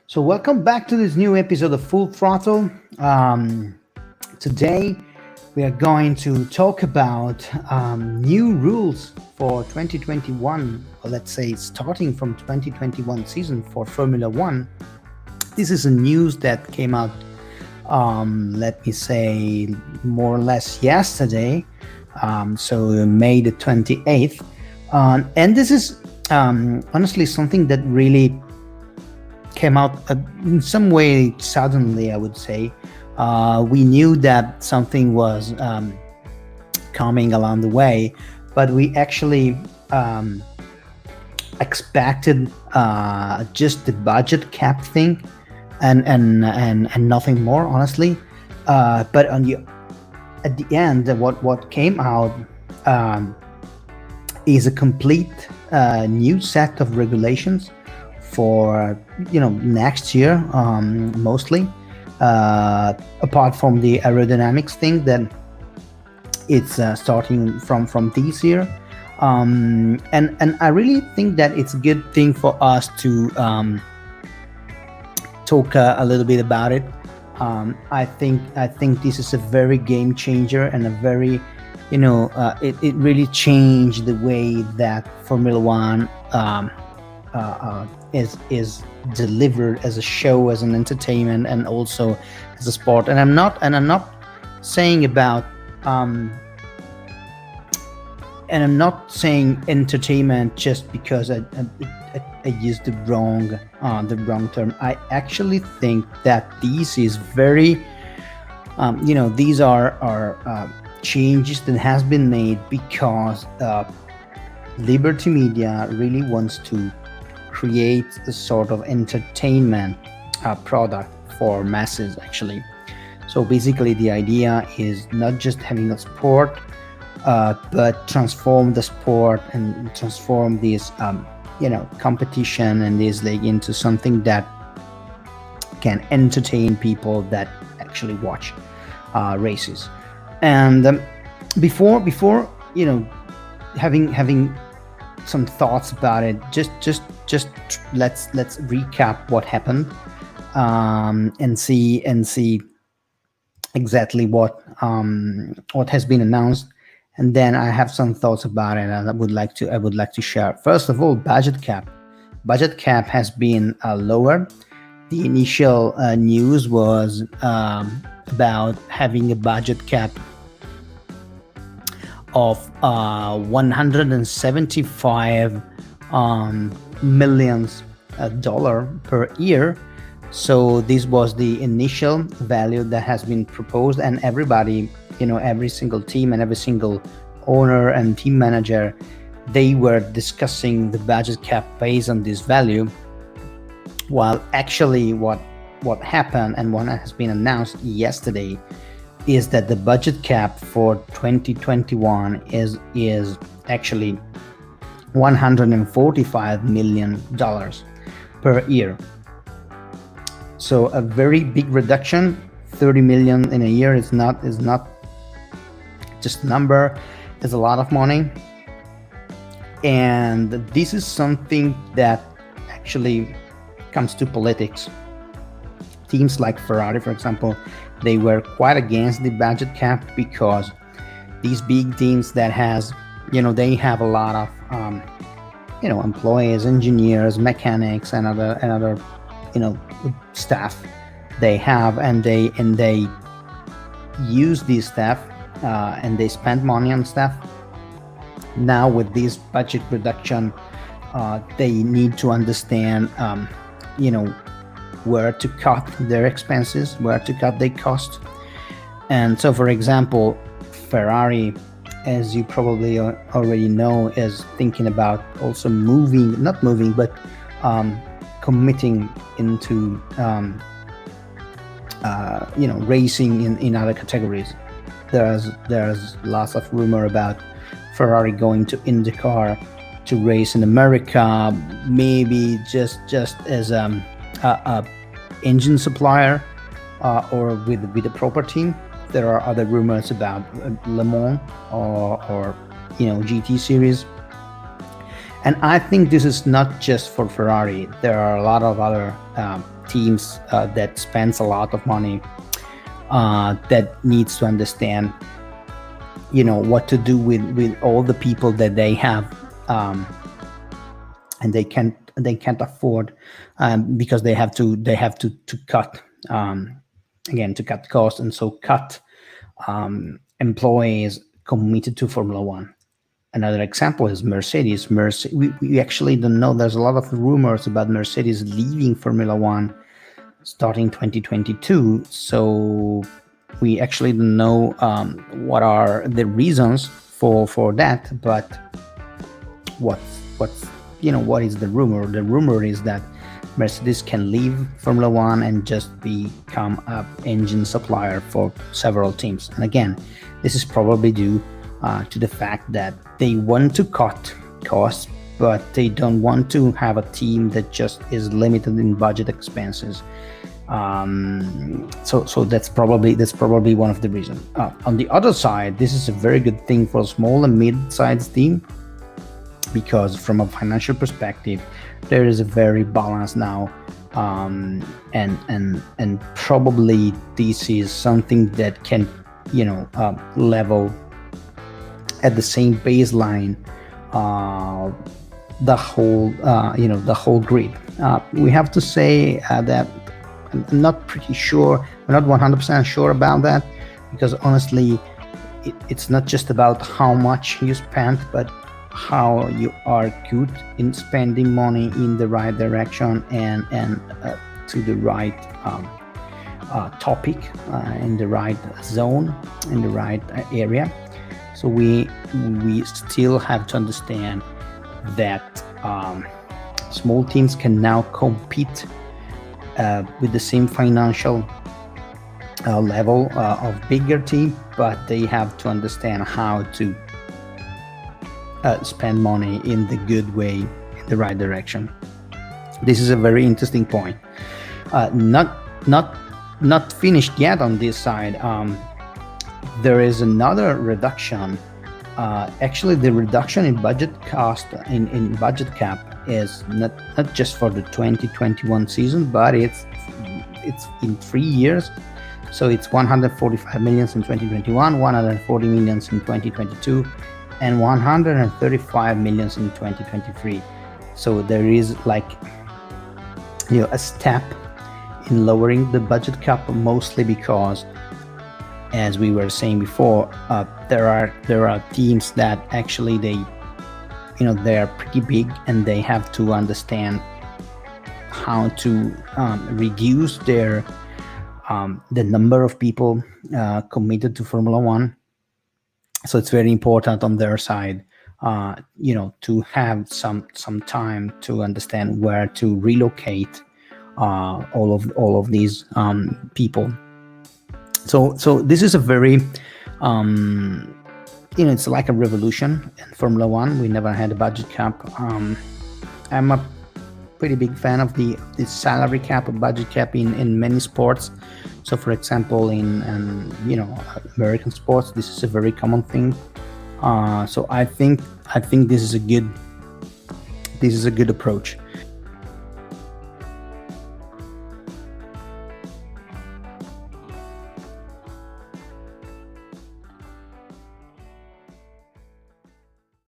So, welcome back to this new episode of Full Throttle. Today, we are going to talk about new rules for 2021, or let's say starting from 2021 season for Formula One. This is a news that came out, let me say, more or less yesterday, so May the 28th. And this is honestly something that really came out in some way suddenly, I would say. We knew that something was coming along the way, but we actually expected just the budget cap thing and nothing more, honestly. But at the end, what came out is a complete new set of regulations for next year, mostly. Apart from the aerodynamics thing that it's starting from this year, and I really think that it's a good thing for us to talk a little bit about it. I think this is a very game changer and a very it really changed the way that Formula One is delivered as a show, as an entertainment, and also as a sport. And I'm not saying about and I'm not saying entertainment just because I used the wrong term. I actually think that this is very these are changes that has been made because Liberty Media really wants to create a sort of entertainment product for masses, actually. So basically the idea is not just having a sport, but transform the sport and transform this competition and this league into something that can entertain people that actually watch races. And before having some thoughts about it, just let's recap what happened, and see exactly what has been announced, and then I have some thoughts about it, and I would like to share. First of all, budget cap has been lowered. The initial news was about having a budget cap of 175 millions dollar per year. So this was the initial value that has been proposed, and everybody, every single team and every single owner and team manager, they were discussing the budget cap based on this value. While actually what happened and what has been announced yesterday is that the budget cap for 2021 is actually $145 million per year. So a very big reduction. 30 million in a year is not just a number. It's a lot of money. And this is something that actually comes to politics. Teams like Ferrari, for example, they were quite against the budget cap because these big teams that they have a lot of employees, engineers, mechanics, and other staff they have, and they use these staff, and they spend money on staff. Now with this budget reduction, they need to understand where to cut their expenses, where to cut their cost. And so, for example, Ferrari, as you probably already know, is thinking about also committing into racing in other categories. There's lots of rumor about Ferrari going to IndyCar to race in America, maybe just as a engine supplier, or with a proper team. There are other rumors about Le Mans or GT series. And I think this is not just for Ferrari. There are a lot of other teams that spends a lot of money, that needs to understand, what to do with all the people that they have, and they can't afford, because they have to cut, again, to cut costs, and so cut employees committed to Formula One. Another example is Mercedes. We actually don't know. There's a lot of rumors about Mercedes leaving Formula One starting 2022. So we actually don't know what are the reasons for that. But what is the rumor? The rumor is that Mercedes can leave Formula One and just become an engine supplier for several teams. And again, this is probably due to the fact that they want to cut costs, but they don't want to have a team that just is limited in budget expenses. So that's probably one of the reasons. On the other side, this is a very good thing for a small and mid-sized team, because from a financial perspective, there is a very balance now, and probably this is something that can level at the same baseline the whole grid. We have to say that I'm not pretty sure, I'm not 100% sure about that, because honestly, it's not just about how much you spend, but how you are good in spending money in the right direction and to the right topic, in the right zone, in the right area. So we still have to understand that small teams can now compete with the same financial level of bigger team, but they have to understand how to spend money in the good way, in the right direction. This is a very interesting point. Not finished yet on this side. There is another reduction. Actually, the reduction in budget cost in budget cap is not just for the 2021 season, but it's in 3 years. So it's 145 million in 2021, 140 million in 2022, and 135 million in 2023. So there is a step in lowering the budget cap, mostly because, as we were saying before, there are teams that actually they are pretty big, and they have to understand how to reduce their the number of people committed to Formula One. So it's very important on their side, to have some time to understand where to relocate all of these people. So this is a very, it's like a revolution in Formula One. We never had a budget cap. I'm a pretty big fan of the salary cap, a budget cap in many sports. So, for example, in American sports, this is a very common thing. So I think this is a good approach.